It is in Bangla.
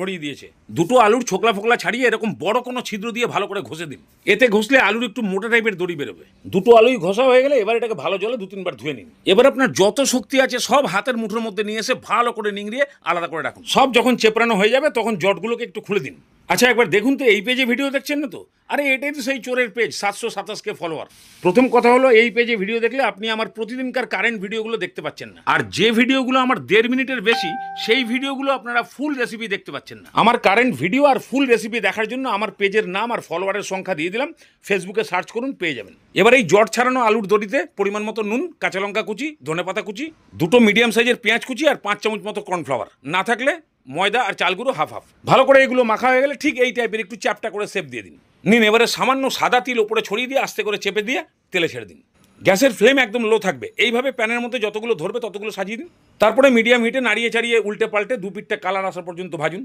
ভরিয়ে দিয়েছে। দুটো আলুর ছোকলা ফোকলা ছাড়িয়ে এরকম বড় কোনো ছিদ্র দিয়ে ভালো করে ঘষে দিন। এতে ঘষলে আলুর একটু মোটা টাইপের দড়ি বেরোবে। দুটো আলুই ঘষা হয়ে গেলে এবার এটাকে ভালো জলে 2-3 বার ধুয়ে নিন। এবার আপনার যত শক্তি আছে সব হাতের মুঠোর মধ্যে নিয়ে এসে ভালো করে নিংড়িয়ে আলাদা করে রাখুন। সব যখন চেপড়ানো হয়ে যাবে তখন জটগুলোকে একটু খুলে দিন। আচ্ছা, একবার দেখুন তো এই পেজে ভিডিও দেখছেন না তো? আরে এটাই তো সেই চোরের পেজ, 727K ফলোয়ার। প্রথম কথা হলো, এই পেজে ভিডিও দেখলে আপনি আমার প্রতিদিনকার কারেন্ট ভিডিওগুলো দেখতে পাচ্ছেন না। আর যে ভিডিওগুলো আমার 1.5 মিনিটের বেশি, সেই ভিডিওগুলো আপনারা ফুল রেসিপি দেখতে পাচ্ছেন না। আমার কারেন্ট ভিডিও আর ফুল রেসিপি দেখার জন্য আমার পেজের নাম আর ফলোয়ারের সংখ্যা দিয়ে দিলাম, ফেসবুকে সার্চ করুন, পেয়ে যাবেন। এবার এই জট ছাড়ানো আলুর দড়িতে পরিমাণ মতো নুন, কাঁচা লঙ্কা কুচি, ধনেপাতা কুচি, দুটো মিডিয়াম সাইজের পেঁয়াজ কুচি আর 5 চামচ মতো কর্নফ্লাওয়ার, না থাকলে ময়দা আর চাল গুঁড়ো হাফ হাফ। ভালো করে এগুলো মাখা হয়ে গেলে ঠিক এই টাইপের একটু চ্যাপটা করে শেপ দিয়ে দিন। নিন, এবারে সামান্য সাদা তিল ওপরে ছড়িয়ে দিয়ে আস্তে করে চেপে দিয়ে তেলে ছেড়ে দিন। গ্যাসের ফ্লেম একদম লো থাকবে। এইভাবে প্যানের মধ্যে যতগুলো ধরবে ততগুলো সাজিয়ে দিন। তারপরে মিডিয়াম হিটে নাড়িয়ে চাড়িয়ে উল্টে পাল্টে 2 পিঠটা কালার আসা পর্যন্ত ভাজুন।